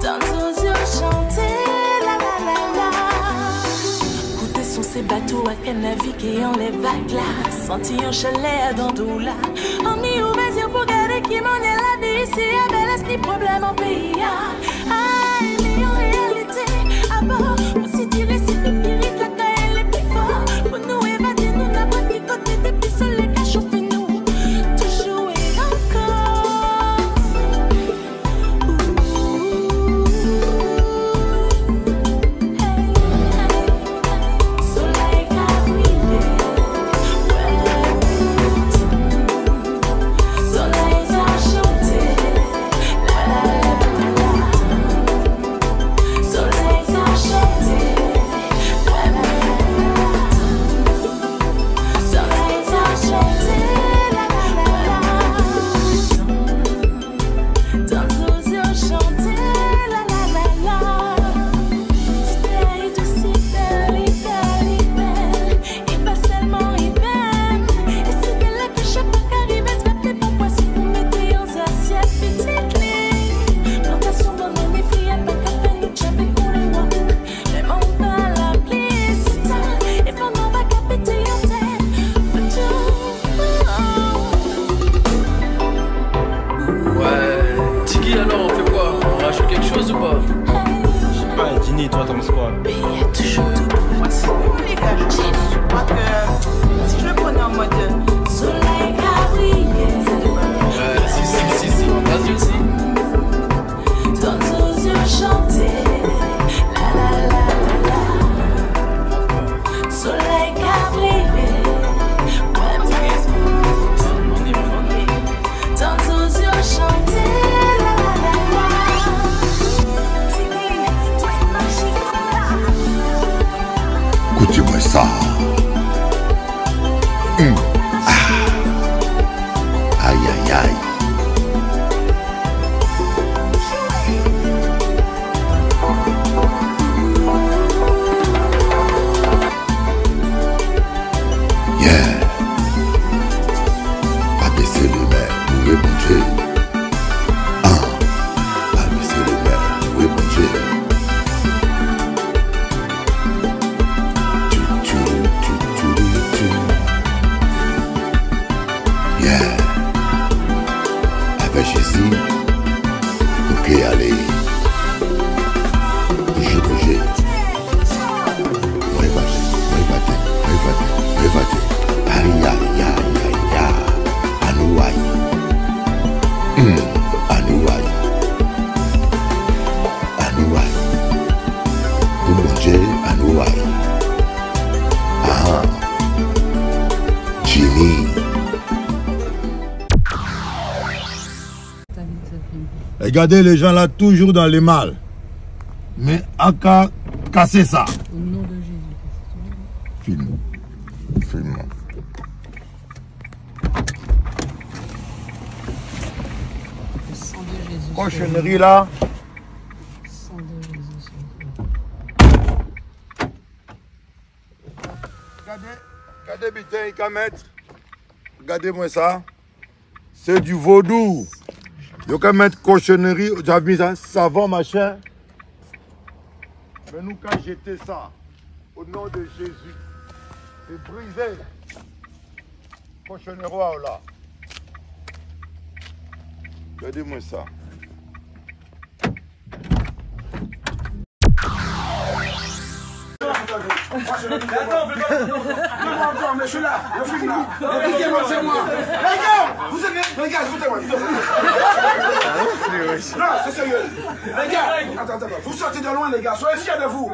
Tantôt yo chanter la la la la. Écoutez son ces bateaux à qu'elle navigue en les vagues là. Senti un chalet dans d'eau là. En mi ou vas-y pour garder qui m'en est la vie ici. À bel esprit problème en pays. Aïe, mais en réalité, à bord, on s'y dirait si le pire la caille est plus fort. Pour nous évader, nous n'a pas qui côté depuis seul les cas chauffer nous. Toujours et encore. Soleil a brillé. Soleil a chanté. Ginny, toi t'en penses quoi? Mais il y a toujours tout pour moi. C'est bon les gars, je crois que si je le prenais en mode soleil cabrillé. Si, vas-y aussi. Tantôt yeux chanter, la la la la la. Soleil cabrillé. Tantôt yeux chanter, la la la la. Écoutez-moi ça. Aïe aïe aïe. Yeah. Abaissez les mains, louez mon Dieu. Abaissez les mains, louez mon Dieu. Yeah. Avec Jésus, ok, allez. Bougez. Aïe, aïe, aïe, aïe, aïe. Anouaï. Anouaï. Pour mon Dieu, Anouaï. Jimmy. Regardez les gens là toujours dans les mal. Mais à qu'à casser ça. Au nom de Jésus. Filme. Le sang de Jésus. Cochonnerie là. Le sang de Jésus. Regardez bien, il va mettre. Regardez-moi ça. C'est du vaudou. Il va mettre cochonnerie. J'avais mis ça, savon machin. Mais nous, quand j'étais ça, au nom de Jésus, c'est brisé. Cochonnerie là. Regardez-moi ça. Mais je suis là, je suis là. C'est moi. Les gars, vous savez, les gars, écoutez-moi. Non, c'est sérieux. Les gars, attends, vous sortez de loin, les gars. Soyez fiers de vous.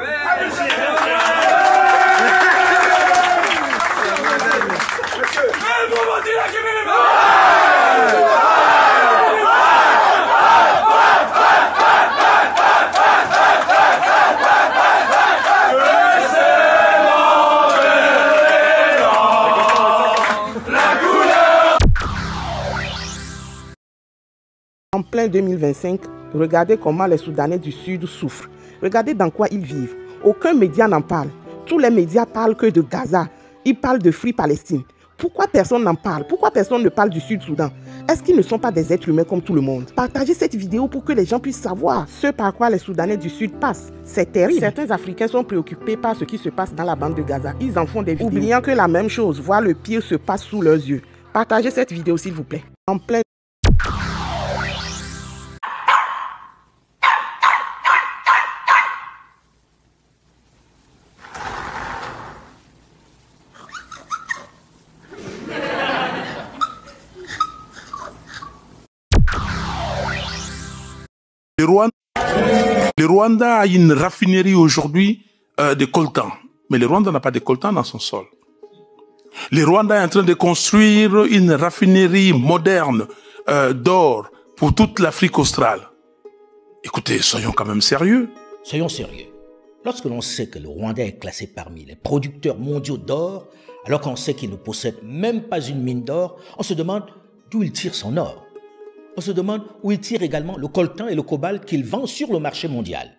En plein 2025, regardez comment les Soudanais du Sud souffrent. Regardez dans quoi ils vivent. Aucun média n'en parle. Tous les médias parlent que de Gaza. Ils parlent de Free Palestine. Pourquoi personne n'en parle? Pourquoi personne ne parle du Sud-Soudan? Est-ce qu'ils ne sont pas des êtres humains comme tout le monde? Partagez cette vidéo pour que les gens puissent savoir ce par quoi les Soudanais du Sud passent. C'est terrible. Certains Africains sont préoccupés par ce qui se passe dans la bande de Gaza. Ils en font des vidéos, oubliant que la même chose, voire le pire, se passe sous leurs yeux. Partagez cette vidéo s'il vous plaît. En plein Le Rwanda a une raffinerie aujourd'hui de coltan. Mais le Rwanda n'a pas de coltan dans son sol. Le Rwanda est en train de construire une raffinerie moderne d'or pour toute l'Afrique australe. Écoutez, soyons quand même sérieux. Soyons sérieux. Lorsque l'on sait que le Rwanda est classé parmi les producteurs mondiaux d'or, alors qu'on sait qu'il ne possède même pas une mine d'or, on se demande d'où il tire son or. On se demande où il tire également le coltan et le cobalt qu'il vend sur le marché mondial.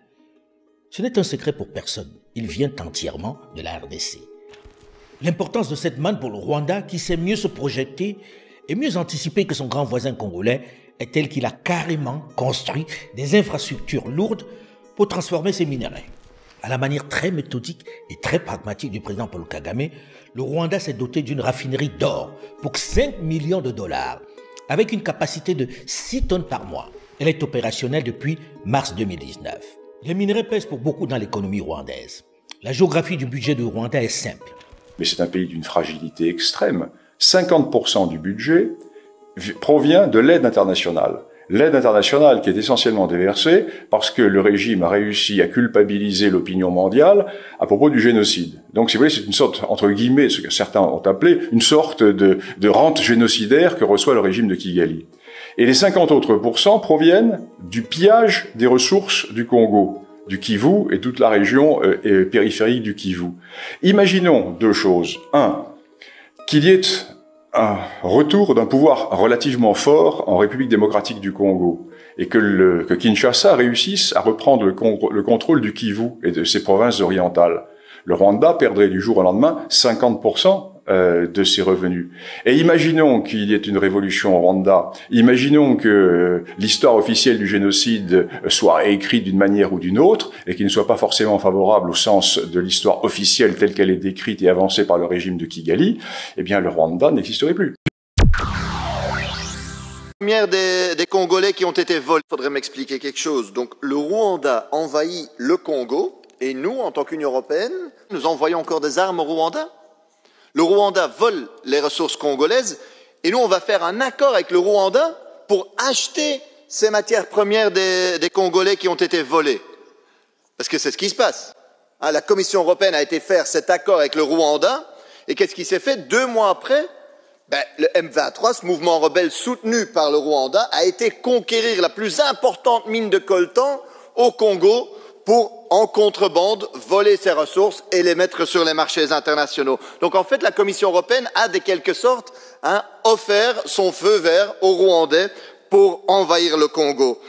Ce n'est un secret pour personne. Il vient entièrement de la RDC. L'importance de cette manne pour le Rwanda, qui sait mieux se projeter et mieux anticiper que son grand voisin congolais, est telle qu'il a carrément construit des infrastructures lourdes pour transformer ces minerais. À la manière très méthodique et très pragmatique du président Paul Kagame, le Rwanda s'est doté d'une raffinerie d'or pour 5 millions de dollars, avec une capacité de 6 tonnes par mois. Elle est opérationnelle depuis mars 2019. Les minerais pèsent pour beaucoup dans l'économie rwandaise. La géographie du budget du Rwanda est simple. Mais c'est un pays d'une fragilité extrême. 50% du budget provient de l'aide internationale. L'aide internationale qui est essentiellement déversée parce que le régime a réussi à culpabiliser l'opinion mondiale à propos du génocide. Donc, si vous voulez, c'est une sorte, entre guillemets, ce que certains ont appelé, une sorte de rente génocidaire que reçoit le régime de Kigali. Et les 50 autres pourcents proviennent du pillage des ressources du Congo, du Kivu et toute la région périphérique du Kivu. Imaginons deux choses. Un, qu'il y ait un retour d'un pouvoir relativement fort en République démocratique du Congo et que Kinshasa réussisse à reprendre le contrôle du Kivu et de ses provinces orientales. Le Rwanda perdrait du jour au lendemain 50% de ses revenus. Et imaginons qu'il y ait une révolution au Rwanda, imaginons que l'histoire officielle du génocide soit écrite d'une manière ou d'une autre, et qu'il ne soit pas forcément favorable au sens de l'histoire officielle telle qu'elle est décrite et avancée par le régime de Kigali, eh bien le Rwanda n'existerait plus. Première des Congolais qui ont été volés. Il faudrait m'expliquer quelque chose. Donc le Rwanda envahit le Congo, et nous, en tant qu'Union européenne, nous envoyons encore des armes au Rwanda. Le Rwanda vole les ressources congolaises et nous, on va faire un accord avec le Rwanda pour acheter ces matières premières des Congolais qui ont été volées. Parce que c'est ce qui se passe. Hein, la Commission européenne a été faire cet accord avec le Rwanda et qu'est-ce qui s'est fait? 2 mois après, le M23, ce mouvement rebelle soutenu par le Rwanda, a été conquérir la plus importante mine de coltan au Congo pour, en contrebande, voler ces ressources et les mettre sur les marchés internationaux. Donc en fait, la Commission européenne a, de quelque sorte, offert son feu vert aux Rwandais pour envahir le Congo.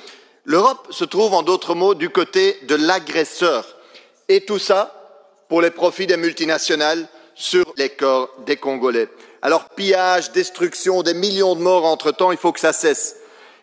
L'Europe se trouve, en d'autres mots, du côté de l'agresseur. Et tout ça pour les profits des multinationales sur les corps des Congolais. Alors pillage, destruction, des millions de morts entre-temps, il faut que ça cesse.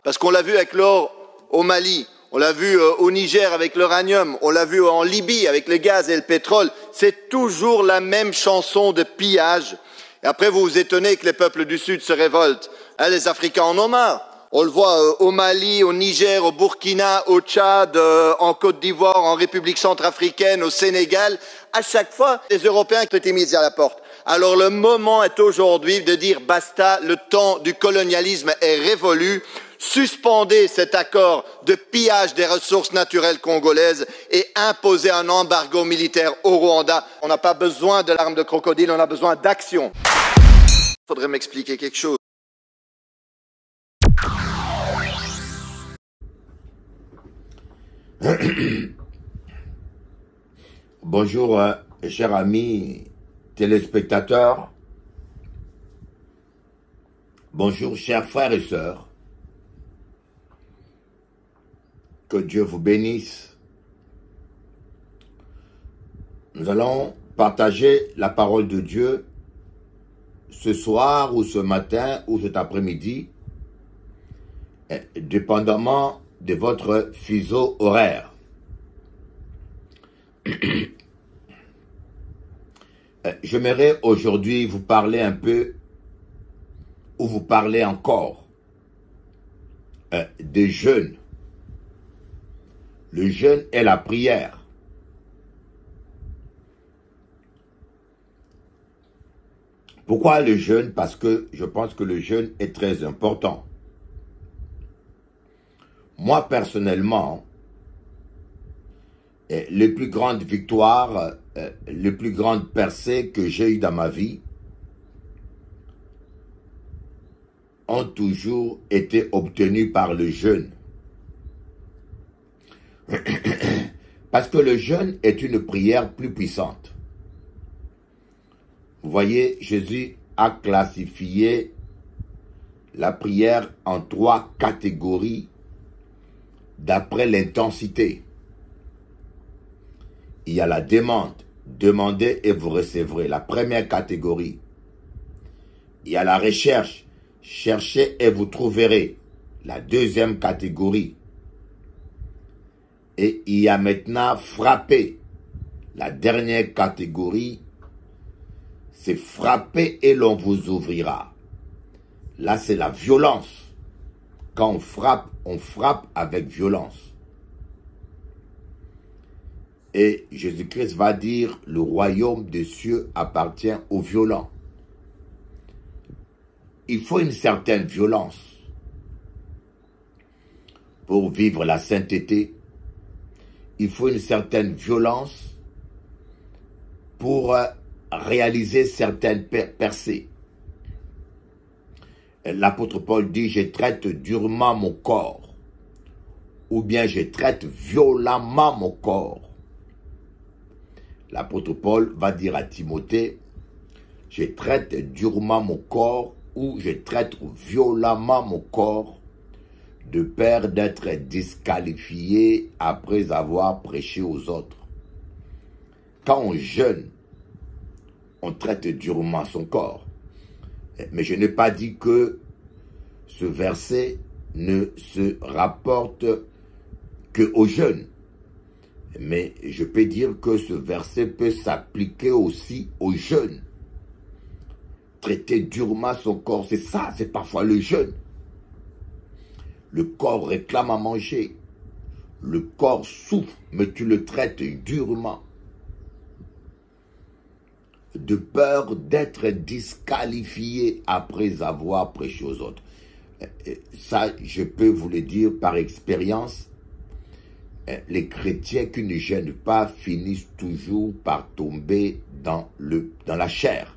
Parce qu'on l'a vu avec l'or au Mali, on l'a vu au Niger avec l'uranium, on l'a vu en Libye avec le gaz et le pétrole. C'est toujours la même chanson de pillage. Et après, vous vous étonnez que les peuples du Sud se révoltent. Hein, les Africains en ont marre. On le voit au Mali, au Niger, au Burkina, au Tchad, en Côte d'Ivoire, en République centrafricaine, au Sénégal. À chaque fois, les Européens ont été mis à la porte. Alors le moment est aujourd'hui de dire basta, le temps du colonialisme est révolu. Suspendez cet accord de pillage des ressources naturelles congolaises et imposez un embargo militaire au Rwanda. On n'a pas besoin de l'arme de crocodile, on a besoin d'action. Il faudrait m'expliquer quelque chose. Bonjour, chers amis téléspectateurs. Bonjour, chers frères et sœurs. Que Dieu vous bénisse. Nous allons partager la parole de Dieu ce soir ou ce matin ou cet après-midi, dépendamment de votre fuseau horaire. J'aimerais aujourd'hui vous parler un peu, ou vous parler encore, des jeûnes. Le jeûne est la prière. Pourquoi le jeûne? Parce que je pense que le jeûne est très important. Moi, personnellement, les plus grandes victoires, les plus grandes percées que j'ai eues dans ma vie ont toujours été obtenues par le jeûne. Parce que le jeûne est une prière plus puissante. Vous voyez, Jésus a classifié la prière en 3 catégories d'après l'intensité. Il y a la demande. Demandez et vous recevrez. La première catégorie. Il y a la recherche. Cherchez et vous trouverez. La deuxième catégorie. Et il y a maintenant frapper. La dernière catégorie. C'est frapper et l'on vous ouvrira. Là, c'est la violence. Quand on frappe avec violence. Et Jésus-Christ va dire, le royaume des cieux appartient aux violents. Il faut une certaine violence pour vivre la sainteté. Il faut une certaine violence pour réaliser certaines percées. L'apôtre Paul dit, je traite durement mon corps, ou bien je traite violemment mon corps. L'apôtre Paul va dire à Timothée, je traite durement mon corps, ou je traite violemment mon corps, de peur d'être disqualifié après avoir prêché aux autres. Quand on jeûne, on traite durement son corps. Mais je n'ai pas dit que ce verset ne se rapporte qu'aux jeûnes. Mais je peux dire que ce verset peut s'appliquer aussi aux jeûnes. Traiter durement son corps, c'est ça, c'est parfois le jeûne. Le corps réclame à manger. Le corps souffre, mais tu le traites durement. De peur d'être disqualifié après avoir prêché aux autres. Ça, je peux vous le dire par expérience. Les chrétiens qui ne jeûnent pas finissent toujours par tomber dans la chair.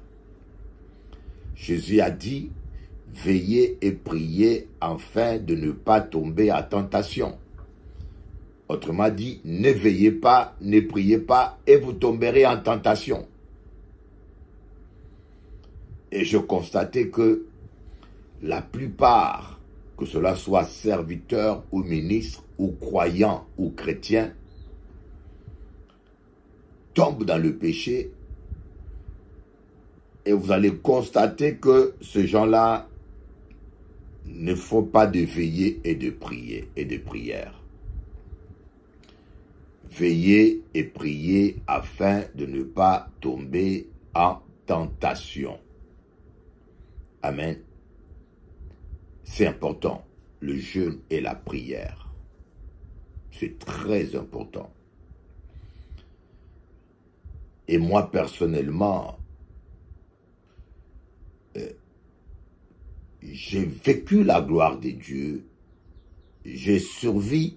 Jésus a dit, veillez et priez afin de ne pas tomber à tentation. Autrement dit, ne veillez pas, ne priez pas et vous tomberez en tentation. Et je constatais que la plupart, que cela soit serviteurs ou ministres, ou croyants ou chrétiens, tombent dans le péché et vous allez constater que ces gens-là ne font pas de veillée et de prier et de prière. Veillez et priez afin de ne pas tomber en tentation. Amen. C'est important, le jeûne et la prière. C'est très important. Et moi, personnellement, j'ai vécu la gloire de Dieu. J'ai survécu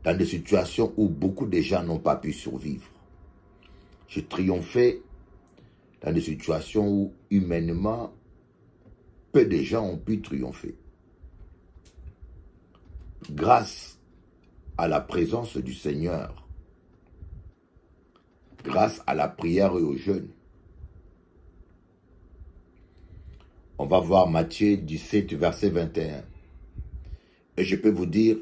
dans des situations où beaucoup de gens n'ont pas pu survivre. J'ai triomphé dans des situations où, humainement, peu de gens ont pu triompher. Grâce à la présence du Seigneur, grâce à la prière et au jeûne. On va voir Matthieu 17, verset 21. Et je peux vous dire,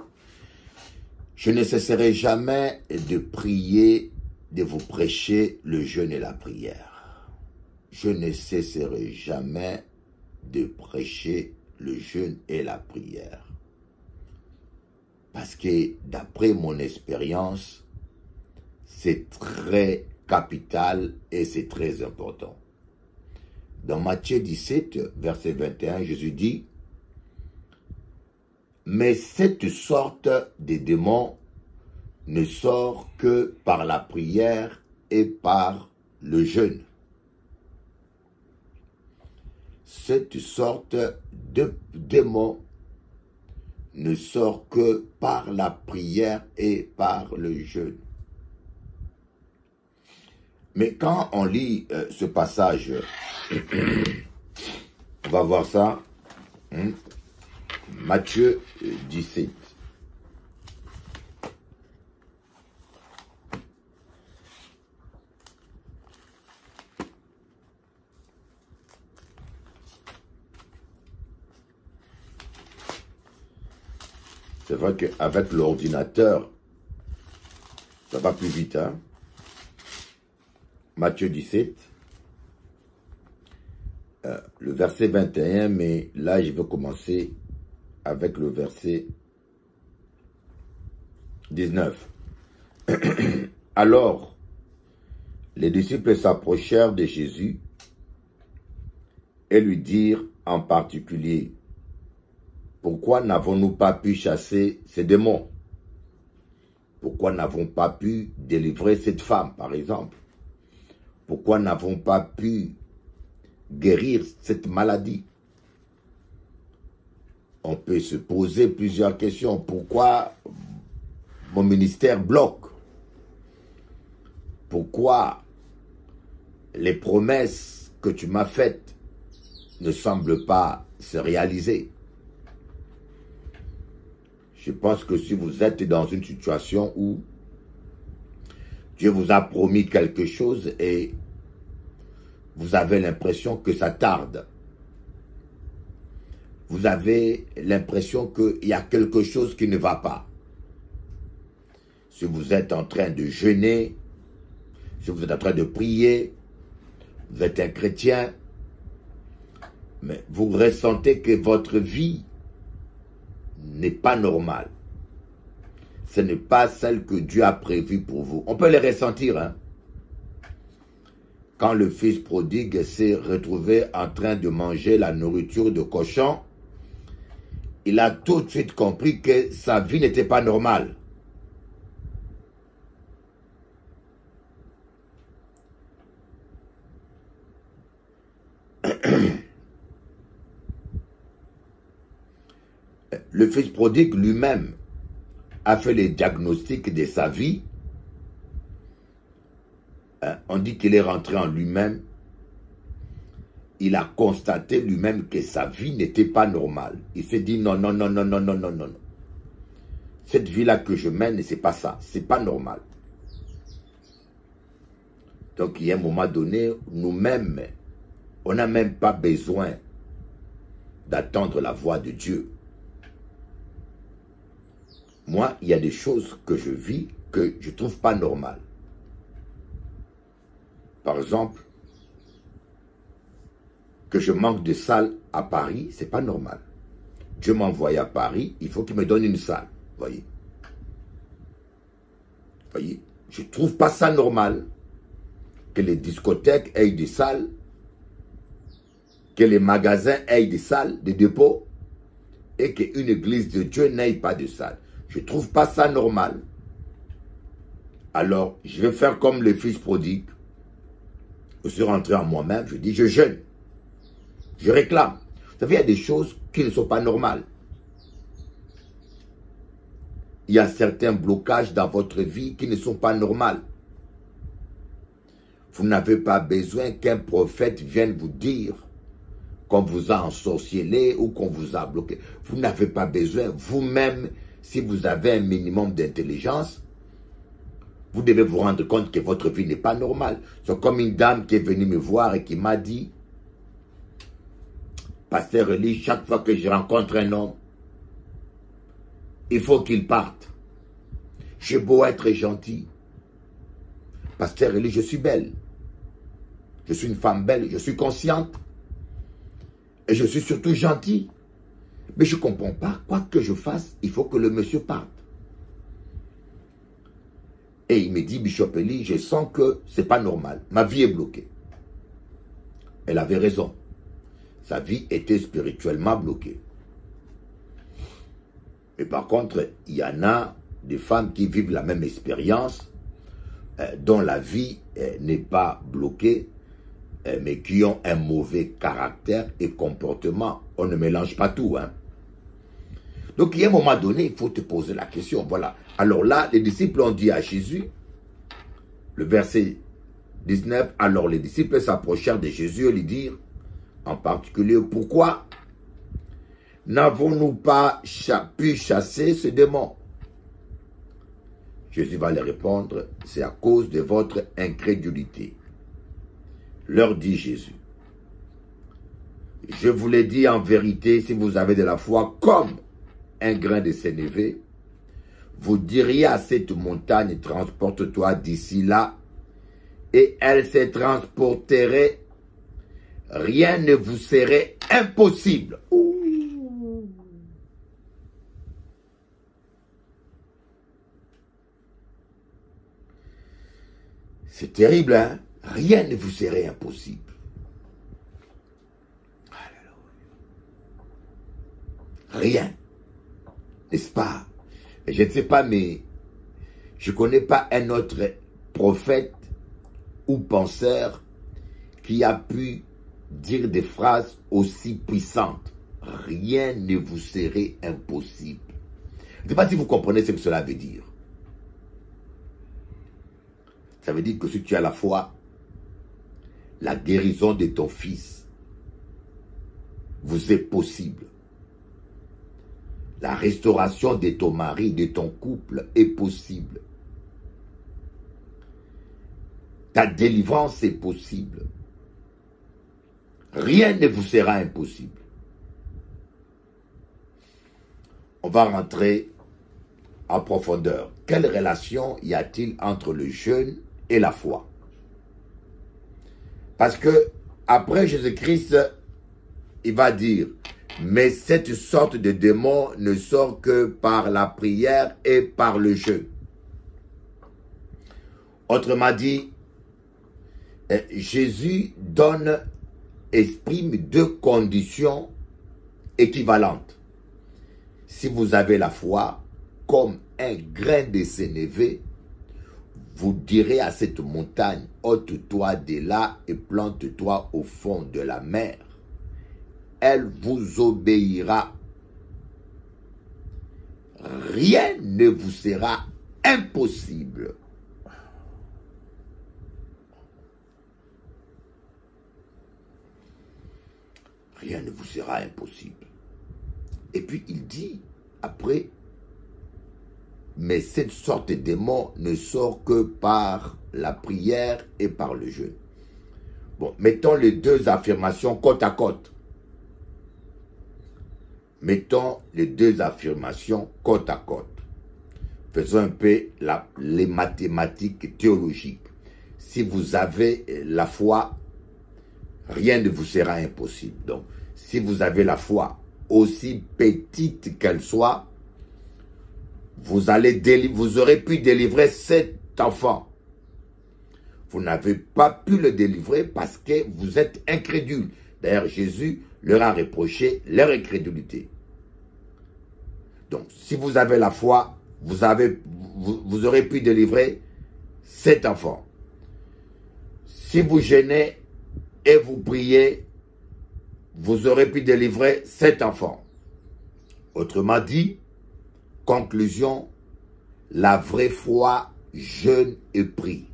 je ne cesserai jamais de prier, de vous prêcher le jeûne et la prière. je ne cesserai jamais de prêcher le jeûne et la prière. Parce que d'après mon expérience, c'est très capital et c'est très important. Dans Matthieu 17, verset 21, Jésus dit, « Mais cette sorte de démon ne sort que par la prière et par le jeûne. » Cette sorte de démon ne sort que par la prière et par le jeûne. Mais quand on lit ce passage, on va voir ça, Matthieu 17. C'est vrai qu'avec l'ordinateur, ça va plus vite, hein? Matthieu 17, le verset 21, mais là, je vais commencer avec le verset 19. Alors, les disciples s'approchèrent de Jésus et lui dirent en particulier, « Pourquoi n'avons-nous pas pu chasser ces démons? Pourquoi n'avons pas pu délivrer cette femme, par exemple? Pourquoi n'avons pas pu guérir cette maladie? » On peut se poser plusieurs questions. Pourquoi mon ministère bloque? Pourquoi les promesses que tu m'as faites ne semblent pas se réaliser? Je pense que si vous êtes dans une situation où Dieu vous a promis quelque chose et vous avez l'impression que ça tarde. Vous avez l'impression qu'il y a quelque chose qui ne va pas. Si vous êtes en train de jeûner, si vous êtes en train de prier, vous êtes un chrétien, mais vous ressentez que votre vie n'est pas normale. Ce n'est pas celle que Dieu a prévue pour vous. On peut les ressentir, hein. Quand le fils prodigue s'est retrouvé en train de manger la nourriture de cochon, il a tout de suite compris que sa vie n'était pas normale. Le fils prodigue lui-même a fait les diagnostics de sa vie. On dit qu'il est rentré en lui-même. Il a constaté lui-même que sa vie n'était pas normale. Il s'est dit non, non, non, non, non, non, non, non. Cette vie-là que je mène, c'est pas ça. C'est pas normal. Donc, il y a un moment donné, nous-mêmes, on n'a même pas besoin d'attendre la voix de Dieu. Moi, il y a des choses que je vis que je ne trouve pas normales. Par exemple, que je manque de salle à Paris, c'est pas normal. Dieu m'a envoyé à Paris, il faut qu'il me donne une salle. Voyez. Voyez. Je ne trouve pas ça normal que les discothèques aient des salles, que les magasins aient des salles de dépôt et qu'une église de Dieu n'ait pas de salle. Je ne trouve pas ça normal. Alors, je vais faire comme le fils prodigue. Je suis rentré en moi-même, je dis, je jeûne. Je réclame. Vous savez, il y a des choses qui ne sont pas normales. Il y a certains blocages dans votre vie qui ne sont pas normaux. Vous n'avez pas besoin qu'un prophète vienne vous dire qu'on vous a ensorcelé ou qu'on vous a bloqué. Vous n'avez pas besoin, vous-même, si vous avez un minimum d'intelligence, vous devez vous rendre compte que votre vie n'est pas normale. C'est comme une dame qui est venue me voir et qui m'a dit, Pasteur Eli, chaque fois que je rencontre un homme, il faut qu'il parte. J'ai beau être gentil. Pasteur Eli, je suis belle. Je suis une femme belle, je suis consciente. Et je suis surtout gentil. Mais je ne comprends pas, quoi que je fasse, il faut que le monsieur parte. Et il me dit, Bishop Eli, je sens que ce n'est pas normal. Ma vie est bloquée. Elle avait raison. Sa vie était spirituellement bloquée. Mais par contre, il y en a des femmes qui vivent la même expérience, dont la vie n'est pas bloquée, mais qui ont un mauvais caractère et comportement. On ne mélange pas tout, hein. Donc, il y a un moment donné, il faut te poser la question. Voilà. Alors là, les disciples ont dit à Jésus, le verset 19, alors les disciples s'approchèrent de Jésus et lui dirent, en particulier, pourquoi n'avons-nous pas pu chasser ce démon? Jésus va leur répondre, c'est à cause de votre incrédulité. Leur dit Jésus, je vous l'ai dit en vérité, si vous avez de la foi comme un grain de sénévé, vous diriez à cette montagne, transporte-toi d'ici là, et elle se transporterait, rien ne vous serait impossible. C'est terrible, hein? Rien ne vous serait impossible. Rien. N'est-ce pas? Je ne sais pas, mais je ne connais pas un autre prophète ou penseur qui a pu dire des phrases aussi puissantes. Rien ne vous serait impossible. Je ne sais pas si vous comprenez ce que cela veut dire. Ça veut dire que si tu as la foi, la guérison de ton fils vous est possible. La restauration de ton mari, de ton couple est possible. Ta délivrance est possible. Rien ne vous sera impossible. On va rentrer en profondeur. Quelle relation y a-t-il entre le jeûne et la foi? Parce que après Jésus-Christ, il va dire, mais cette sorte de démon ne sort que par la prière et par le jeûne. Autrement dit, Jésus exprime deux conditions équivalentes. Si vous avez la foi, comme un grain de sénévé, vous direz à cette montagne, ôte-toi de là et plante-toi au fond de la mer. Elle vous obéira. Rien ne vous sera impossible. Rien ne vous sera impossible. Et puis il dit, après, mais cette sorte de démon ne sort que par la prière et par le jeûne. Bon, mettons les deux affirmations côte à côte. Mettons les deux affirmations côte à côte. Faisons un peu les mathématiques théologiques. Si vous avez la foi, rien ne vous sera impossible. Donc, si vous avez la foi, aussi petite qu'elle soit, vous aurez pu délivrer cet enfant. Vous n'avez pas pu le délivrer parce que vous êtes incrédule. D'ailleurs, Jésus leur a reproché leur incrédulité. Donc, si vous avez la foi, vous aurez pu délivrer cet enfant. Si vous jeûnez et vous priez, vous aurez pu délivrer cet enfant. Autrement dit, conclusion, la vraie foi jeûne et prie.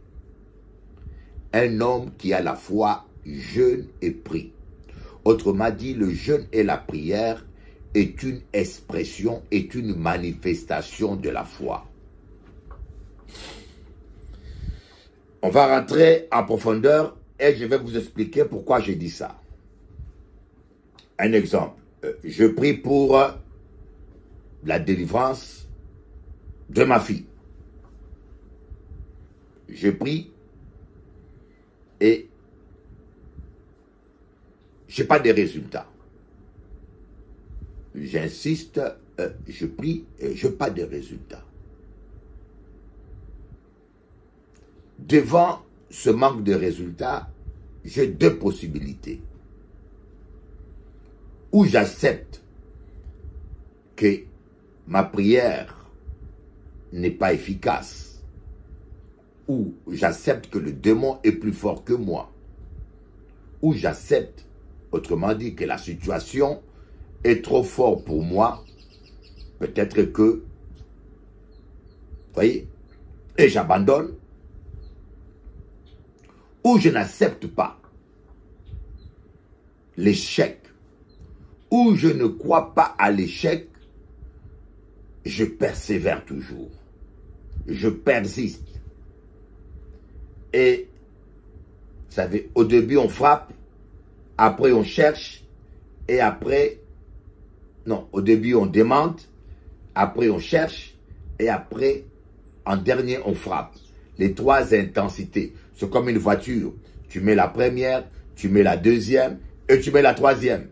Un homme qui a la foi jeûne et prie. Autrement dit, le jeûne et la prière est une expression, est une manifestation de la foi. On va rentrer en profondeur et je vais vous expliquer pourquoi j'ai dit ça. Un exemple, je prie pour la délivrance de ma fille. Je prie et je n'ai pas de résultats. J'insiste, je prie, je n'ai pas de résultats. Devant ce manque de résultats, j'ai deux possibilités. Ou j'accepte que ma prière n'est pas efficace, ou j'accepte que le démon est plus fort que moi, ou j'accepte, autrement dit, que la situation est trop forte pour moi, peut-être que, vous voyez, et j'abandonne, ou je n'accepte pas l'échec, ou je ne crois pas à l'échec, je persévère toujours, je persiste. Et, vous savez, au début on frappe, après on cherche, et après, non, au début on demande, après on cherche, et après, en dernier on frappe. Les trois intensités, c'est comme une voiture. Tu mets la première, tu mets la deuxième, et tu mets la troisième.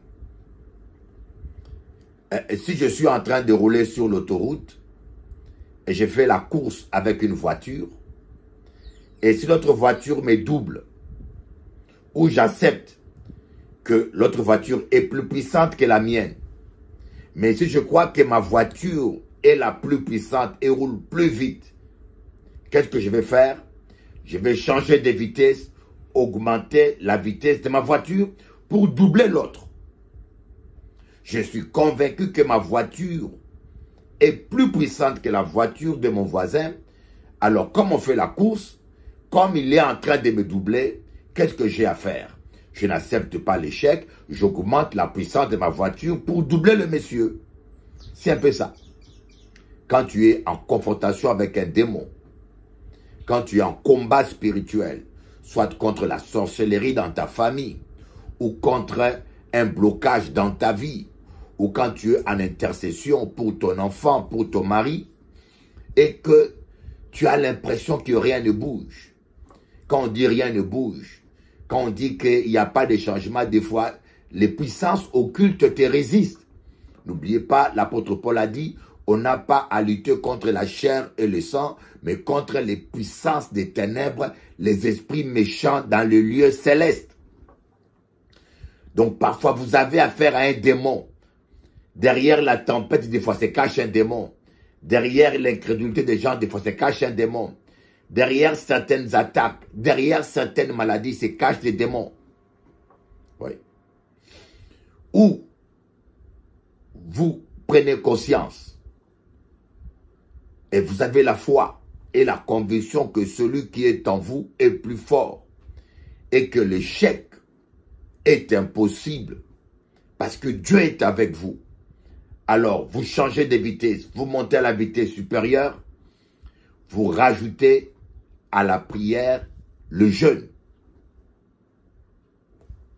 Si je suis en train de rouler sur l'autoroute, et je fais la course avec une voiture, et si l'autre voiture me double, ou j'accepte que l'autre voiture est plus puissante que la mienne, mais si je crois que ma voiture est la plus puissante et roule plus vite, qu'est-ce que je vais faire? Je vais changer de vitesse, augmenter la vitesse de ma voiture pour doubler l'autre. Je suis convaincu que ma voiture est plus puissante que la voiture de mon voisin. Alors, comme on fait la course, comme il est en train de me doubler, qu'est-ce que j'ai à faire? Je n'accepte pas l'échec, j'augmente la puissance de ma voiture pour doubler le monsieur. C'est un peu ça. Quand tu es en confrontation avec un démon, quand tu es en combat spirituel, soit contre la sorcellerie dans ta famille, ou contre un blocage dans ta vie, ou quand tu es en intercession pour ton enfant, pour ton mari, et que tu as l'impression que rien ne bouge. Quand on dit rien ne bouge, quand on dit qu'il n'y a pas de changement, des fois, les puissances occultes te résistent. N'oubliez pas, l'apôtre Paul a dit, on n'a pas à lutter contre la chair et le sang, mais contre les puissances des ténèbres, les esprits méchants dans le lieu céleste. Donc parfois, vous avez affaire à un démon. Derrière la tempête, des fois, se cache un démon. Derrière l'incrédulité des gens, des fois, se cache un démon. Derrière certaines attaques, derrière certaines maladies, se cachent des démons. Oui. Ou vous prenez conscience et vous avez la foi et la conviction que celui qui est en vous est plus fort et que l'échec est impossible parce que Dieu est avec vous. Alors, vous changez de vitesse, vous montez à la vitesse supérieure, vous rajoutez à la prière le jeûne.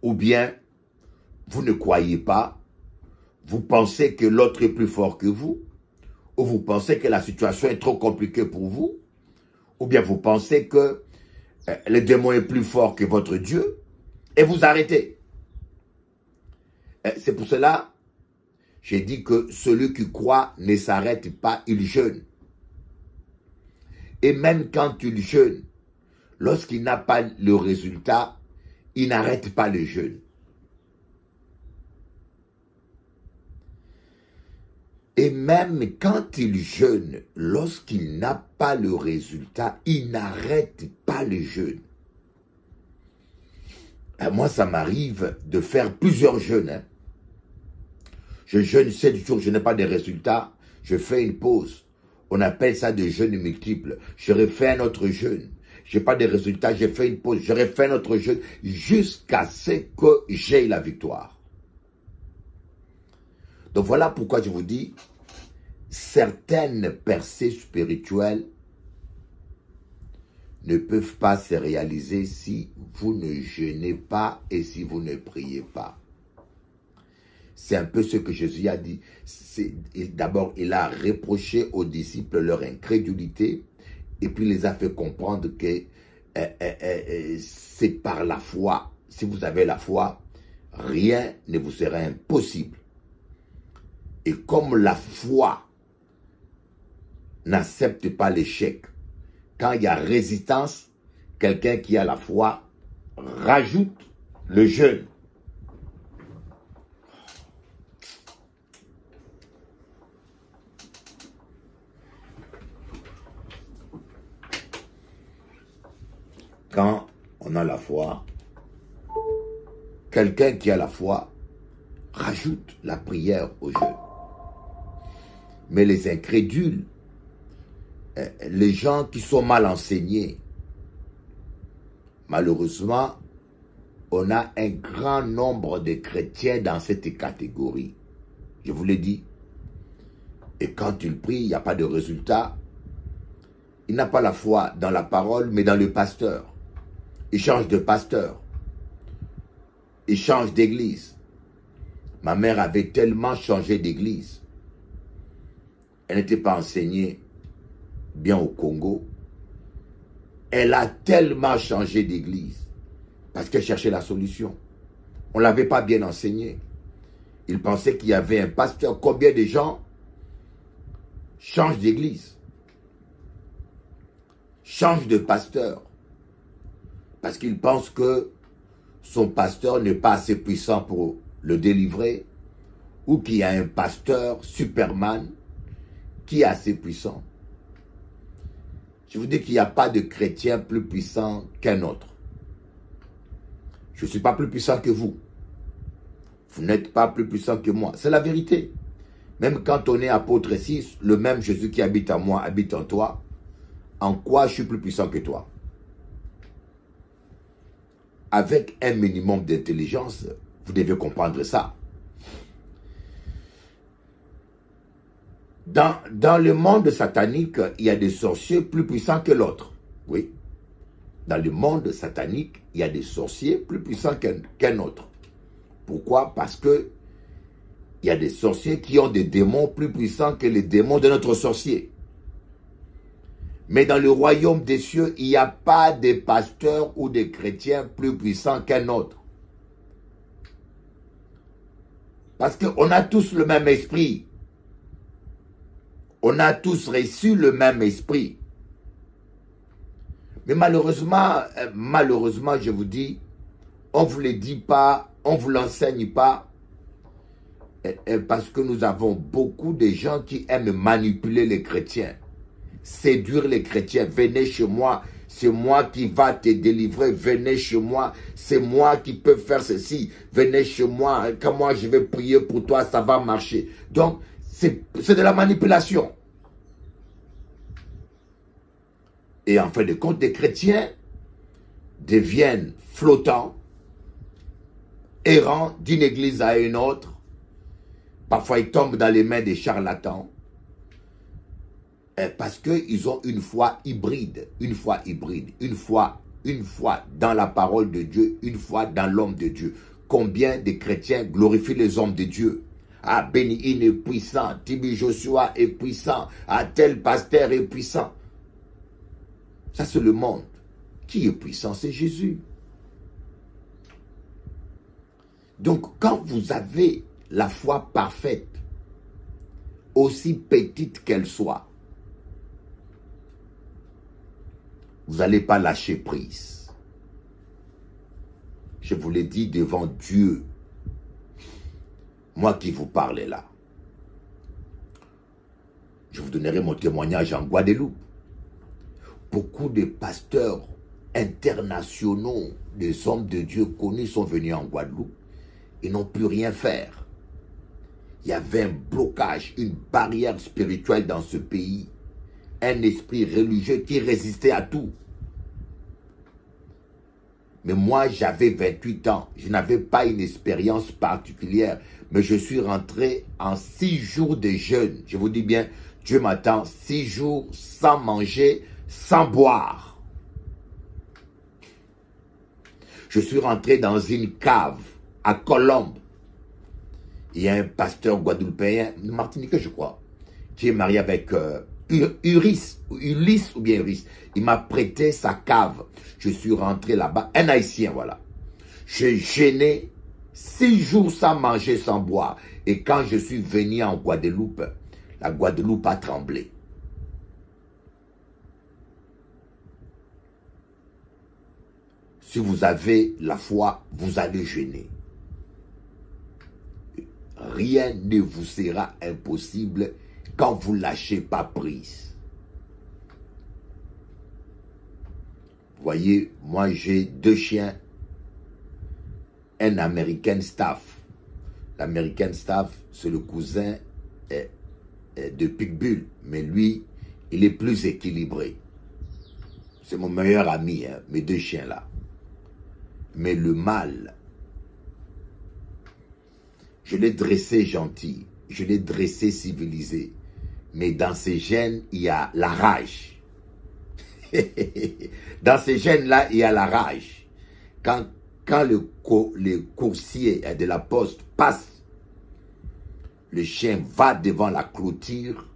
Ou bien, vous ne croyez pas, vous pensez que l'autre est plus fort que vous, ou vous pensez que la situation est trop compliquée pour vous, ou bien vous pensez que le démon est plus fort que votre Dieu, et vous arrêtez. C'est pour cela j'ai dit que celui qui croit ne s'arrête pas, il jeûne. Et même quand il jeûne, lorsqu'il n'a pas le résultat, il n'arrête pas le jeûne. Et même quand il jeûne, lorsqu'il n'a pas le résultat, il n'arrête pas le jeûne. Moi, ça m'arrive de faire plusieurs jeûnes. Hein. Je jeûne 7 jours, je n'ai pas de résultats, je fais une pause. On appelle ça des jeûnes multiples. Je refais un autre jeûne. Je n'ai pas de résultats, je fais une pause, je refais un autre jeûne jusqu'à ce que j'aie la victoire. Donc voilà pourquoi je vous dis, certaines percées spirituelles ne peuvent pas se réaliser si vous ne jeûnez pas et si vous ne priez pas. C'est un peu ce que Jésus a dit. D'abord, il a reproché aux disciples leur incrédulité et puis il les a fait comprendre que c'est par la foi. Si vous avez la foi, rien ne vous sera impossible. Et comme la foi n'accepte pas l'échec, quand il y a résistance, quelqu'un qui a la foi rajoute le jeûne. Quand on a la foi, quelqu'un qui a la foi rajoute la prière au jeûne. Mais les incrédules, les gens qui sont mal enseignés, malheureusement, on a un grand nombre de chrétiens dans cette catégorie. Je vous l'ai dit. Et quand il prie, il n'y a pas de résultat. Il n'a pas la foi dans la parole, mais dans le pasteur. Il change de pasteur. Il change d'église. Ma mère avait tellement changé d'église. Elle n'était pas enseignée bien au Congo. Elle a tellement changé d'église parce qu'elle cherchait la solution. On ne l'avait pas bien enseigné. Il pensait qu'il y avait un pasteur. Combien de gens changent d'église, changent de pasteur parce qu'ils pensent que son pasteur n'est pas assez puissant pour le délivrer ou qu'il y a un pasteur Superman qui est assez puissant. Je vous dis qu'il n'y a pas de chrétien plus puissant qu'un autre. Je ne suis pas plus puissant que vous. Vous n'êtes pas plus puissant que moi. C'est la vérité. Même quand on est apôtre 6, le même Jésus qui habite en moi habite en toi. En quoi je suis plus puissant que toi? Avec un minimum d'intelligence, vous devez comprendre ça. Dans le monde satanique, il y a des sorciers plus puissants que l'autre. Oui. Dans le monde satanique, il y a des sorciers plus puissants qu'un autre. Pourquoi? Parce que il y a des sorciers qui ont des démons plus puissants que les démons de notre sorcier. Mais dans le royaume des cieux, il n'y a pas de pasteurs ou de chrétiens plus puissants qu'un autre. Parce qu'on a tous le même esprit. On a tous reçu le même esprit. Mais malheureusement, je vous dis, on ne vous le dit pas, on ne vous l'enseigne pas, parce que nous avons beaucoup de gens qui aiment manipuler les chrétiens, séduire les chrétiens. Venez chez moi, c'est moi qui va te délivrer. Venez chez moi, c'est moi qui peux faire ceci. Venez chez moi, quand moi je vais prier pour toi, ça va marcher. Donc, c'est de la manipulation. Et en fin de compte, les chrétiens deviennent flottants, errants d'une église à une autre. Parfois, ils tombent dans les mains des charlatans. Parce qu'ils ont une foi hybride, une foi dans la parole de Dieu, une foi dans l'homme de Dieu. Combien de chrétiens glorifient les hommes de Dieu? Ah, Béni-In est puissant, Tibi Joshua est puissant, ah, tel pasteur est puissant. Ça, c'est le monde. Qui est puissant? C'est Jésus. Donc, quand vous avez la foi parfaite, aussi petite qu'elle soit, vous n'allez pas lâcher prise. Je vous l'ai dit devant Dieu. Moi qui vous parle là. Je vous donnerai mon témoignage en Guadeloupe. Beaucoup de pasteurs internationaux, des hommes de Dieu connus sont venus en Guadeloupe et n'ont pu rien faire. Il y avait un blocage, une barrière spirituelle dans ce pays, un esprit religieux qui résistait à tout. Mais moi, j'avais 28 ans, je n'avais pas une expérience particulière, mais je suis rentré en 6 jours de jeûne. Je vous dis bien, Dieu m'attend, 6 jours sans manger, sans boire. Je suis rentré dans une cave à Colombe. Il y a un pasteur guadeloupéen, martiniquais je crois, qui est marié avec Ulysse. Il m'a prêté sa cave. Je suis rentré là-bas, un haïtien, voilà. J'ai gêné 6 jours sans manger, sans boire. Et quand je suis venu en Guadeloupe, la Guadeloupe a tremblé. Si vous avez la foi, vous allez jeûner. Rien ne vous sera impossible quand vous ne lâchez pas prise. Vous voyez, moi j'ai 2 chiens, un American Staff. L'American Staff, c'est le cousin de Pitbull, mais lui, il est plus équilibré. C'est mon meilleur ami, hein, mes 2 chiens là. Mais le mâle, je l'ai dressé gentil, je l'ai dressé civilisé. Mais dans ces gènes, il y a la rage. Dans ces gènes-là, il y a la rage. Quand le coursier de la poste passe, le chien va devant la clôture.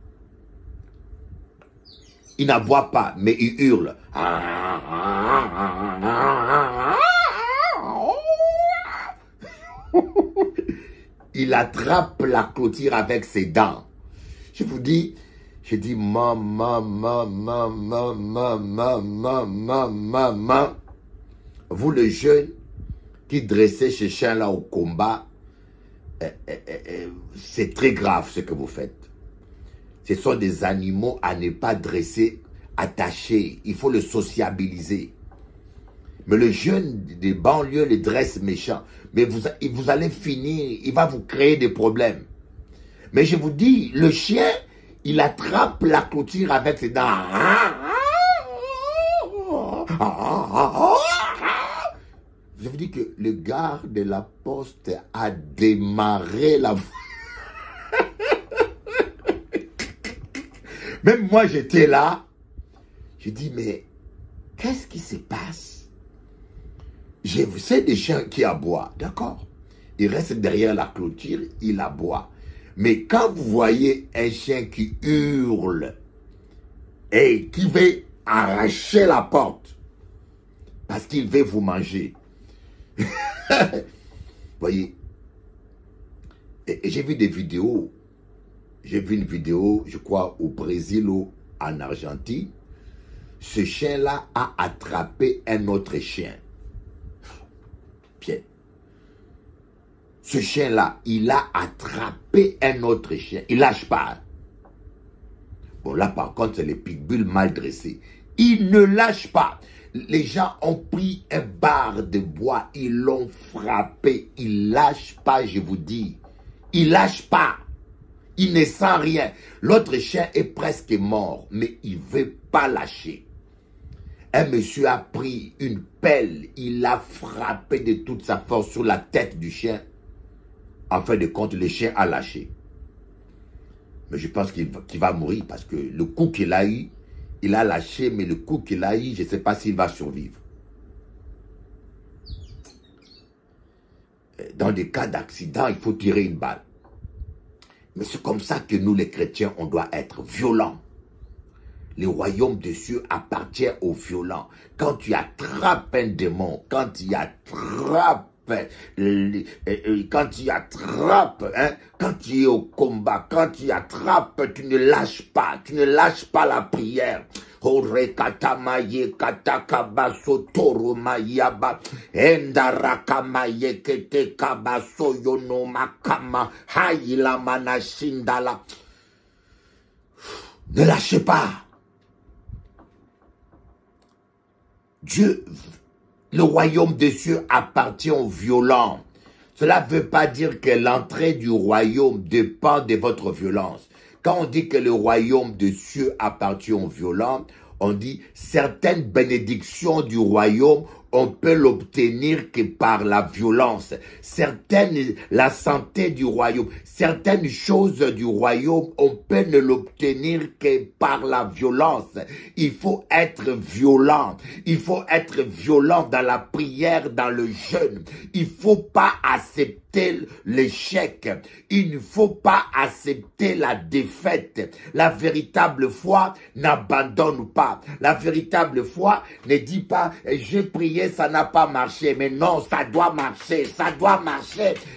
Il n'aboie pas, mais il hurle. Il attrape la clôture avec ses dents. Je vous dis, je dis maman. Vous le jeune qui dressez ce chien-là au combat, c'est très grave ce que vous faites. Ce sont des animaux à ne pas dresser, attachés. Il faut le sociabiliser. Mais le jeune des banlieues le dresse méchant. Mais vous allez finir, il va vous créer des problèmes. Mais je vous dis, le chien, il attrape la clôture avec ses dents. Je vous dis que le gars de la poste a démarré la... Même moi, j'étais là. Je dis, mais qu'est-ce qui se passe? C'est des chiens qui aboient, d'accord? Il reste derrière la clôture, il aboie. Mais quand vous voyez un chien qui hurle et qui veut arracher la porte parce qu'il veut vous manger, voyez, et j'ai vu des vidéos. J'ai vu une vidéo, je crois, au Brésil ou en Argentine. Ce chien-là a attrapé un autre chien. Bien. Ce chien-là, il a attrapé un autre chien. Il lâche pas. Bon, là, par contre, c'est les pitbulls mal dressés. Il ne lâche pas. Les gens ont pris un bar de bois, ils l'ont frappé. Il lâche pas, je vous dis. Il lâche pas. Il ne sent rien. L'autre chien est presque mort, mais il ne veut pas lâcher. Un monsieur a pris une pelle, il l'a frappé de toute sa force sur la tête du chien. En fin de compte, le chien a lâché. Mais je pense qu'il va mourir parce que le coup qu'il a eu, il a lâché, mais le coup qu'il a eu, je ne sais pas s'il va survivre. Dans des cas d'accident, il faut tirer une balle. Mais c'est comme ça que nous, les chrétiens, on doit être violents. Le royaume des cieux appartient aux violents. Quand tu attrapes un démon, quand tu attrapes, quand tu es au combat, quand tu attrapes, tu ne lâches pas la prière. Orekatamaye katakabaso toromayaba endarakamaye kete kabaso yonomakama haila manashindala. Ne lâchez pas. Dieu, le royaume des cieux appartient aux violents. Cela ne veut pas dire que l'entrée du royaume dépend de votre violence. Quand on dit que le royaume des cieux appartient aux violents, on dit certaines bénédictions du royaume, on peut l'obtenir que par la violence. La santé du royaume, certaines choses du royaume, on peut ne l'obtenir que par la violence. Il faut être violent. Il faut être violent dans la prière, dans le jeûne. Il ne faut pas accepter l'échec. Il ne faut pas accepter la défaite. La véritable foi n'abandonne pas. La véritable foi ne dit pas, j'ai prié essayé, ça n'a pas marché. Mais non, ça doit marcher,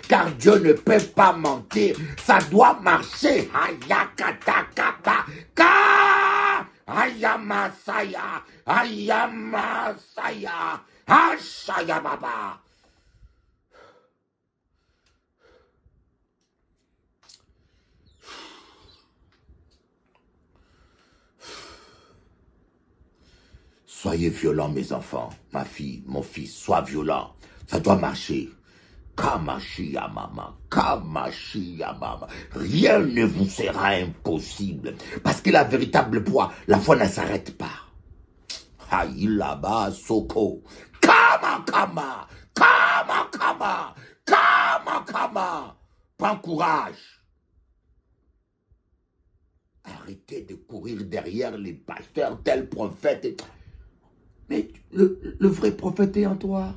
car Dieu ne peut pas mentir. Ça doit marcher. Ayakatakaba, ka, ayamasaya, ayamasaya, ashayababa. Soyez violents, mes enfants, ma fille, mon fils, sois violent. Ça doit marcher. Kamashi Yamama, Kamashi Yamama. Rien ne vous sera impossible. Parce que la véritable foi, la foi ne s'arrête pas. Haïlaba Soko. Kama Kama, Kama Kama, Kama Kama. Prends courage. Arrêtez de courir derrière les pasteurs, tels prophètes. Mais le vrai prophète est en toi.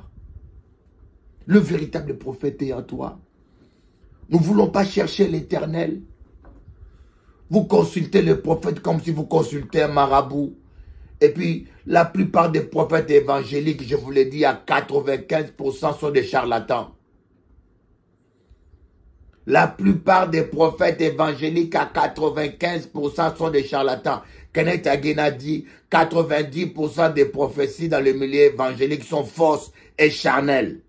Le véritable prophète est en toi. Nous ne voulons pas chercher l'éternel. Vous consultez le prophète comme si vous consultez un marabout. Et puis, la plupart des prophètes évangéliques, je vous l'ai dit, à 95% sont des charlatans. La plupart des prophètes évangéliques, à 95% sont des charlatans. Kenneth Hagin a dit 90% des prophéties dans le milieu évangélique sont fausses et charnelles.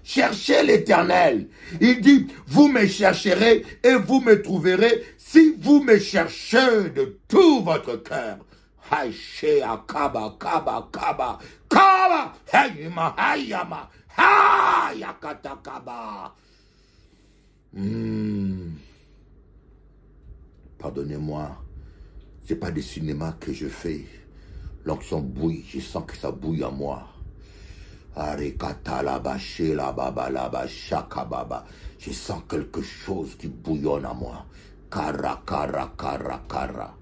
Cherchez l'éternel. Il dit, vous me chercherez et vous me trouverez si vous me cherchez de tout votre cœur. Haïché akaba kaba kaba kaba hayima hayama hayakata kaba. Pardonnez-moi. C'est pas du cinéma que je fais. L'onction bouille, je sens que ça bouille en moi. Je sens quelque chose qui bouillonne en moi. Kara, kara, kara, kara.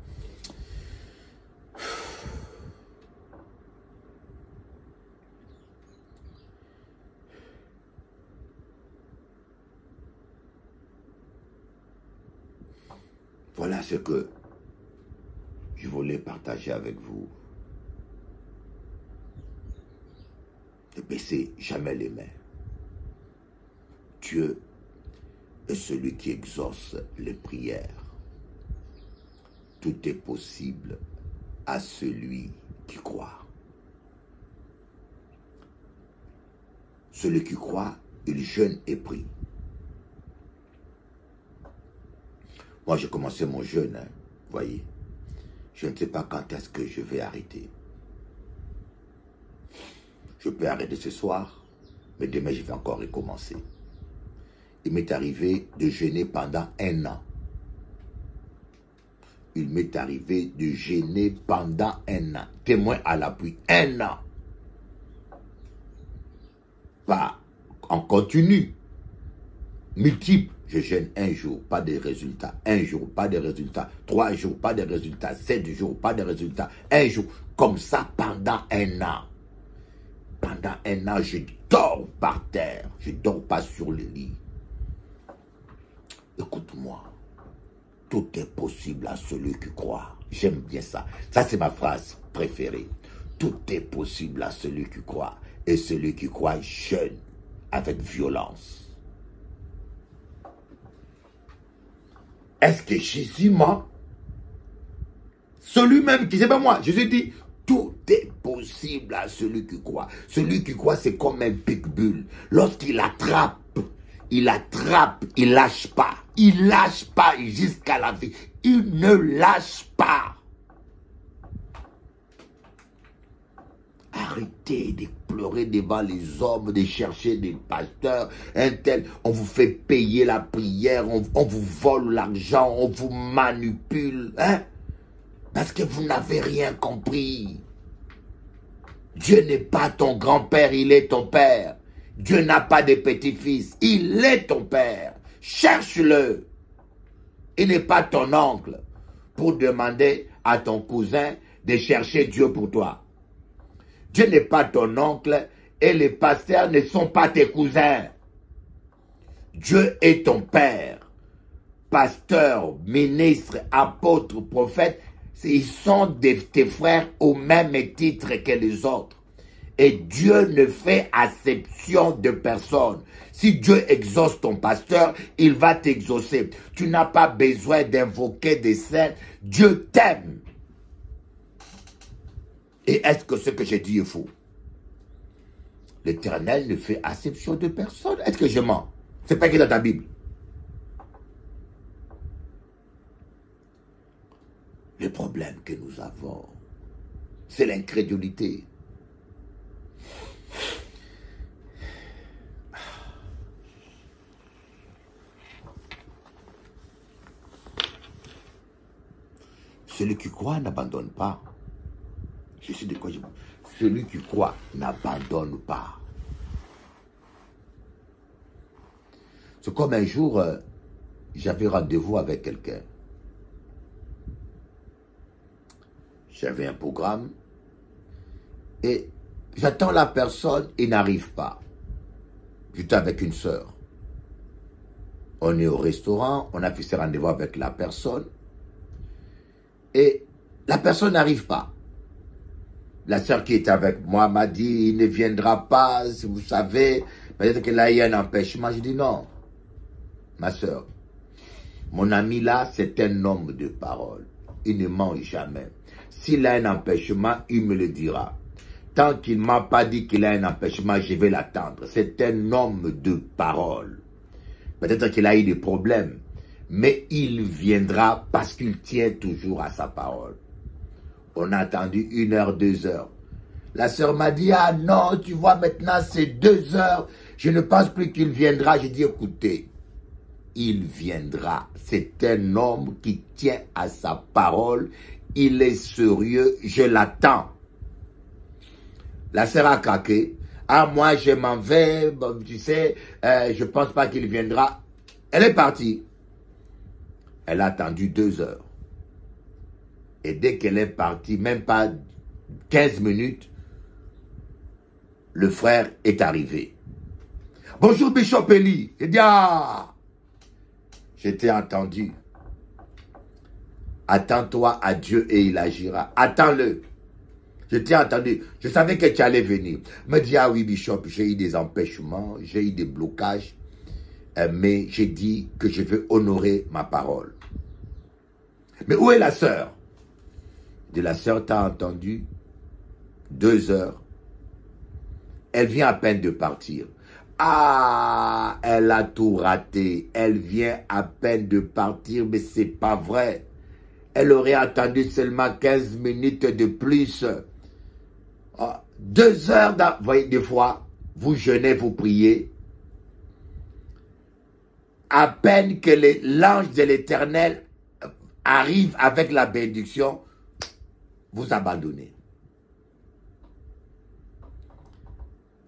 Voilà ce que je voulais partager avec vous. Ne baissez jamais les mains. Dieu est celui qui exauce les prières. Tout est possible à celui qui croit. Celui qui croit, il jeûne et prie. Moi, j'ai commencé mon jeûne, hein, voyez. Je ne sais pas quand est-ce que je vais arrêter. Je peux arrêter ce soir, mais demain, je vais encore recommencer. Il m'est arrivé de jeûner pendant 1 an. Il m'est arrivé de jeûner pendant 1 an. Témoin à l'appui, 1 an. Pas en continu. Multiple. Je jeûne 1 jour, pas de résultats. 1 jour, pas de résultats. 3 jours, pas de résultats. 7 jours, pas de résultats. 1 jour. Comme ça pendant 1 an. Pendant 1 an, je dors par terre. Je ne dors pas sur le lit. Écoute-moi. Tout est possible à celui qui croit. J'aime bien ça. Ça, c'est ma phrase préférée. Tout est possible à celui qui croit. Et celui qui croit jeûne avec violence. Est-ce que Jésus ment? Celui-même qui, c'est pas moi, Jésus dit, tout est possible à celui qui croit. Celui qui croit, c'est comme un pitbull. Lorsqu'il attrape, il lâche pas. Il lâche pas jusqu'à la vie. Il ne lâche pas. Arrêtez de pleurer devant les hommes, de chercher des pasteurs, un tel, on vous fait payer la prière, on vous vole l'argent, on vous manipule, hein? Parce que vous n'avez rien compris. Dieu n'est pas ton grand-père, il est ton père. Dieu n'a pas de petit-fils, il est ton père. Cherche-le. Il n'est pas ton oncle pour demander à ton cousin de chercher Dieu pour toi. Dieu n'est pas ton oncle et les pasteurs ne sont pas tes cousins. Dieu est ton père. Pasteur, ministre, apôtre, prophète, ils sont tes frères au même titre que les autres. Et Dieu ne fait acception de personne. Si Dieu exauce ton pasteur, il va t'exaucer. Tu n'as pas besoin d'invoquer des saints. Dieu t'aime. Et est-ce que ce que j'ai dit est faux? L'Éternel ne fait acception de personne. Est-ce que je mens? C'est pas écrit dans ta Bible. Le problème que nous avons, c'est l'incrédulité. Celui qui croit n'abandonne pas. Je sais de quoi je parle. Celui qui croit n'abandonne pas. C'est comme un jour, j'avais rendez-vous avec quelqu'un. J'avais un programme et j'attends la personne, il n'arrive pas. J'étais avec une sœur. On est au restaurant, on a fixé rendez-vous avec la personne et la personne n'arrive pas. La sœur qui était avec moi m'a dit, il ne viendra pas, si vous savez, peut-être que là il y a un empêchement. Je dis non, ma sœur, mon ami là, c'est un homme de parole. Il ne ment jamais. S'il a un empêchement, il me le dira. Tant qu'il ne m'a pas dit qu'il a un empêchement, je vais l'attendre. C'est un homme de parole. Peut-être qu'il a eu des problèmes, mais il viendra parce qu'il tient toujours à sa parole. On a attendu 1 heure, 2 heures. La sœur m'a dit, ah non, tu vois maintenant c'est 2 heures, je ne pense plus qu'il viendra. J'ai dit, écoutez, il viendra. C'est un homme qui tient à sa parole. Il est sérieux, je l'attends. La sœur a craqué. Ah, moi, je m'en vais, bon, tu sais, je ne pense pas qu'il viendra. Elle est partie. Elle a attendu 2 heures. Et dès qu'elle est partie, même pas 15 minutes, le frère est arrivé. Bonjour, Bishop Eli. Il dit, ah, je t'ai entendu. Attends-toi à Dieu et il agira. Attends-le. Je t'ai entendu. Je savais que tu allais venir. Me dit, ah oui, Bishop, j'ai eu des empêchements, j'ai eu des blocages, mais j'ai dit que je veux honorer ma parole. Mais où est la sœur? De la sœur, t'as entendu? 2 heures. Elle vient à peine de partir. Ah, elle a tout raté. Elle vient à peine de partir, mais c'est pas vrai. Elle aurait attendu seulement 15 minutes de plus. 2 heures, vous voyez, des fois, vous jeûnez, vous priez. À peine que l'ange de l'Éternel arrive avec la bénédiction, vous abandonnez.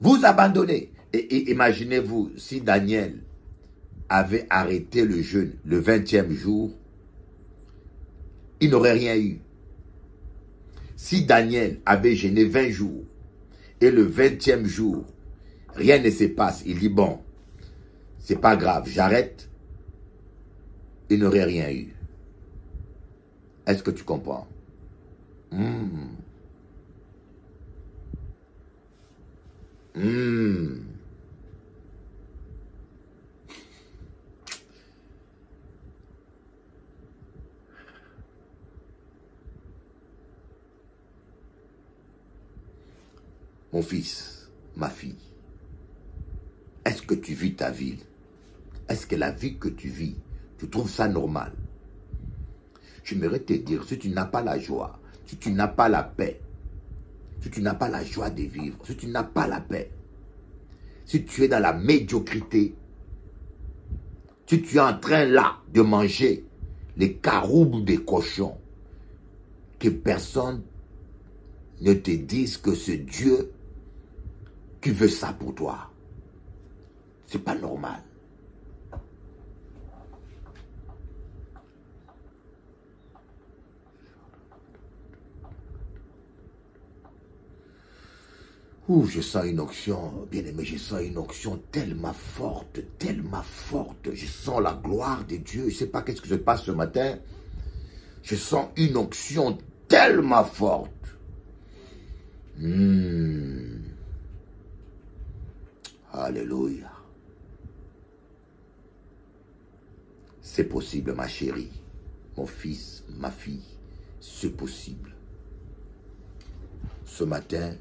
Vous abandonnez. Et imaginez-vous, si Daniel avait arrêté le jeûne le 20e jour, il n'aurait rien eu. Si Daniel avait jeûné 20 jours et le 20e jour, rien ne se passe, il dit bon, c'est pas grave, j'arrête, il n'aurait rien eu. Est-ce que tu comprends? Mon fils, ma fille, est-ce que tu vis ta vie? Est-ce que la vie que tu vis, tu trouves ça normal? J'aimerais te dire, si tu n'as pas la joie, si tu n'as pas la paix, si tu n'as pas la joie de vivre, si tu n'as pas la paix, si tu es dans la médiocrité, si tu es en train là de manger les caroubes des cochons, que personne ne te dise que c'est Dieu qui veut ça pour toi. C'est pas normal. Ouh, je sens une onction, bien aimé, je sens une onction tellement forte, tellement forte. Je sens la gloire de Dieu. Je ne sais pas qu'est-ce que se passe ce matin. Je sens une onction tellement forte. Alléluia. C'est possible, ma chérie, mon fils, ma fille, c'est possible. Ce matin,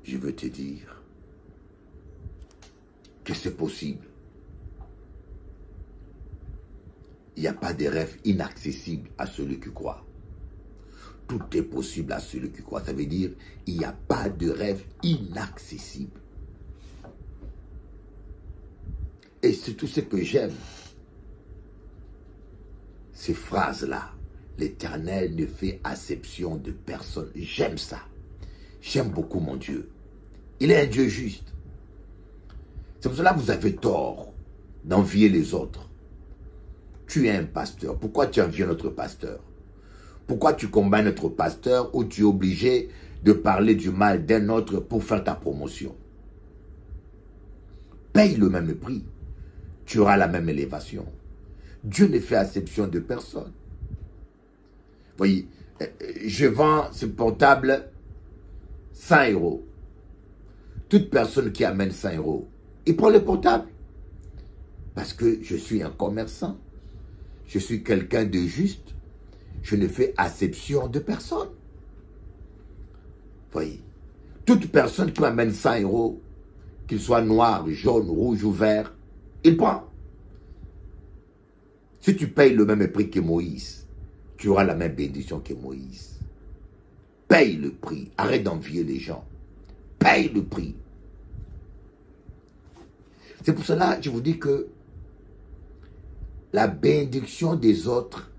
je veux te dire que c'est possible. Il n'y a pas de rêve inaccessible à celui qui croit. Tout est possible à celui qui croit. Ça veut dire il n'y a pas de rêve inaccessible. Et c'est tout ce que j'aime. Ces phrases-là. L'Éternel ne fait acception de personne. J'aime ça. J'aime beaucoup mon Dieu. Il est un Dieu juste. C'est pour cela que vous avez tort d'envier les autres. Tu es un pasteur. Pourquoi tu envies notre pasteur? Pourquoi tu combats notre pasteur ou tu es obligé de parler du mal d'un autre pour faire ta promotion? Paye le même prix. Tu auras la même élévation. Dieu ne fait acception de personne. Voyez, je vends ce portable 100 €. Toute personne qui amène 100 €, il prend le portable. Parce que je suis un commerçant. Je suis quelqu'un de juste. Je ne fais acception de personne. Voyez, toute personne qui m'amène 100 €, qu'il soit noir, jaune, rouge ou vert, il prend. Si tu payes le même prix que Moïse, tu auras la même bénédiction que Moïse. Paye le prix. Arrête d'envier les gens. Paye le prix. C'est pour cela que je vous dis que la bénédiction des autres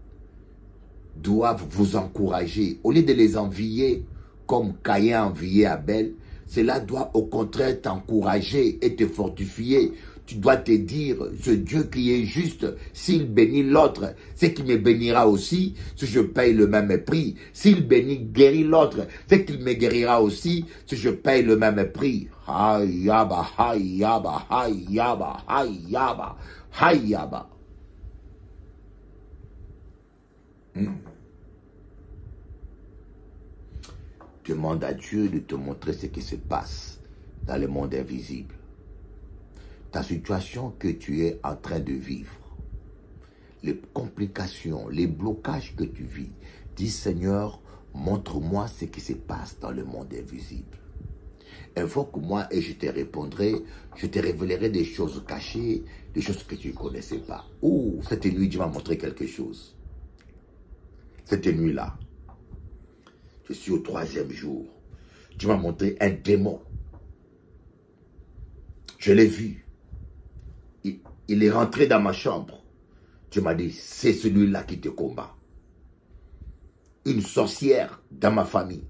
doivent vous encourager. Au lieu de les envier comme Caïn a envié Abel, cela doit au contraire t'encourager et te fortifier. Tu dois te dire, ce Dieu qui est juste, s'il bénit l'autre, c'est qu'il me bénira aussi si je paye le même prix. S'il guérit l'autre, c'est qu'il me guérira aussi si je paye le même prix. Hayaba, hayaba, hayaba, hayaba, hayaba. Demande à Dieu de te montrer ce qui se passe dans le monde invisible. Ta situation que tu es en train de vivre, les complications, les blocages que tu vis, dis Seigneur, montre-moi ce qui se passe dans le monde invisible. Invoque-moi et je te répondrai, je te révélerai des choses cachées, des choses que tu ne connaissais pas. Oh, cette nuit, Dieu m'a montré quelque chose. Cette nuit-là, je suis au 3e jour. Dieu m'a montré un démon. Je l'ai vu. Il est rentré dans ma chambre. Dieu m'a dit, c'est celui-là qui te combat. Une sorcière dans ma famille.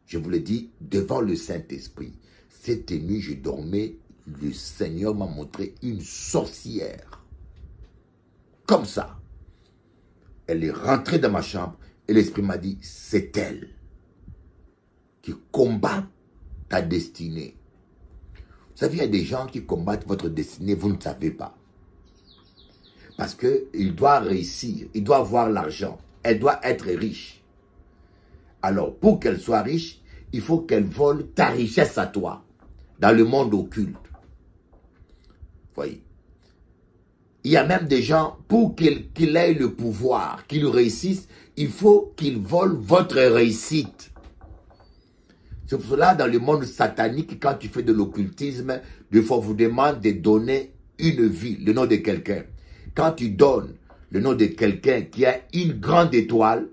Je vous l'ai dit, devant le Saint-Esprit. Cette nuit, je dormais, le Seigneur m'a montré une sorcière. Comme ça. Elle est rentrée dans ma chambre et l'Esprit m'a dit, c'est elle qui combat ta destinée. Vous savez, il y a des gens qui combattent votre destinée, vous ne savez pas. Parce qu'il doit réussir, il doit avoir l'argent, elle doit être riche. Alors, pour qu'elle soit riche, il faut qu'elle vole ta richesse à toi, dans le monde occulte. Voyez. Il y a même des gens, pour qu'il ait le pouvoir, qu'il réussisse, il faut qu'il vole votre réussite. C'est pour cela, dans le monde satanique, quand tu fais de l'occultisme, des fois, on vous demande de donner une vie, le nom de quelqu'un. Quand tu donnes le nom de quelqu'un qui a une grande étoile,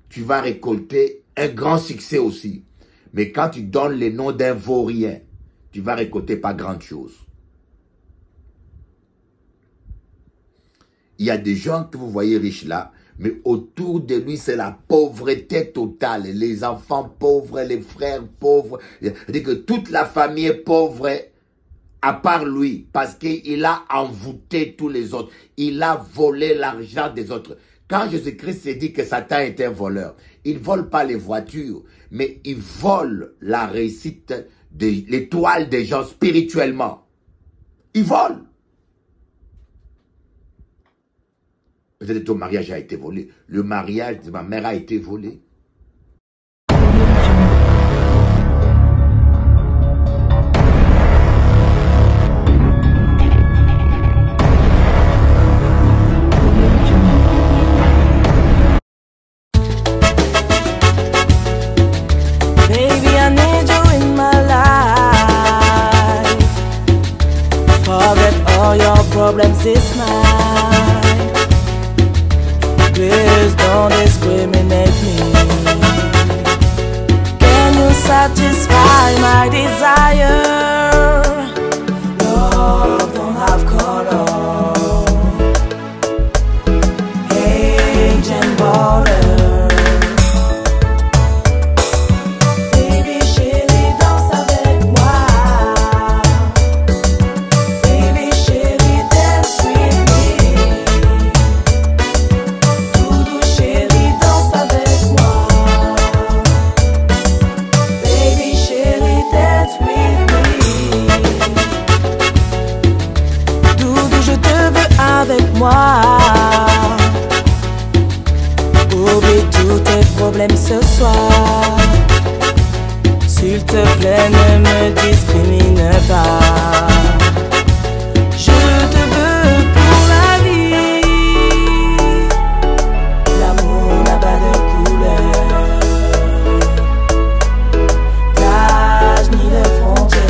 tu vas récolter un grand succès aussi. Mais quand tu donnes le nom d'un vaurien, tu vas récolter pas grand chose. Il y a des gens que vous voyez riches là, mais autour de lui, c'est la pauvreté totale. Les enfants pauvres, les frères pauvres. C'est-à-dire que toute la famille est pauvre, à part lui, parce qu'il a envoûté tous les autres. Il a volé l'argent des autres. Quand Jésus-Christ s'est dit que Satan est un voleur, il ne vole pas les voitures, mais il vole la réussite, l'étoile des gens spirituellement. Il vole. Peut-être que ton mariage a été volé. Le mariage de ma mère a été volé. problems this night. Please don't discriminate me. Can you satisfy my desire? Love don't have color, age and border. Oublie tous tes problèmes ce soir. S'il te plaît, ne me discrimine pas. Je te veux pour la vie. L'amour n'a pas de couleur, d'âge ni de frontières.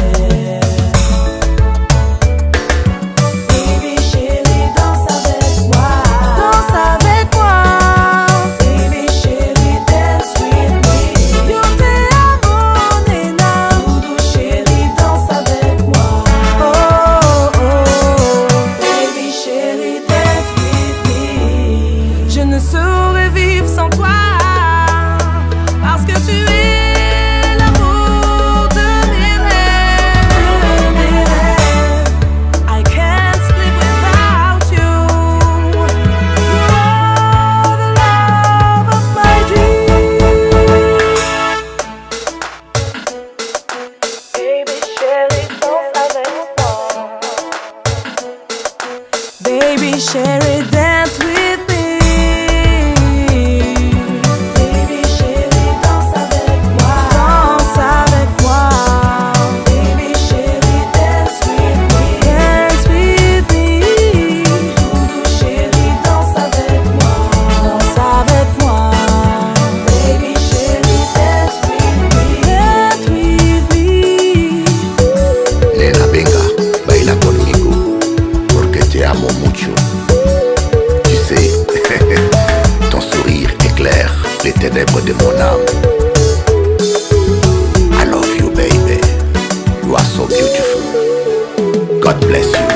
Baby, chérie, dance with me. Baby, chérie, danse avec moi. Danse avec moi. Baby, chérie, dance with me. Dance with me. Doudou, chérie, danse avec moi. Danse avec moi. Baby, chérie, dance with me. Dance with me. Nena, venga, baila conmigo, porque te amo mucho. Tu sais, ton sourire éclaire les ténèbres de mon âme. I love you, baby. You are so beautiful. God bless you.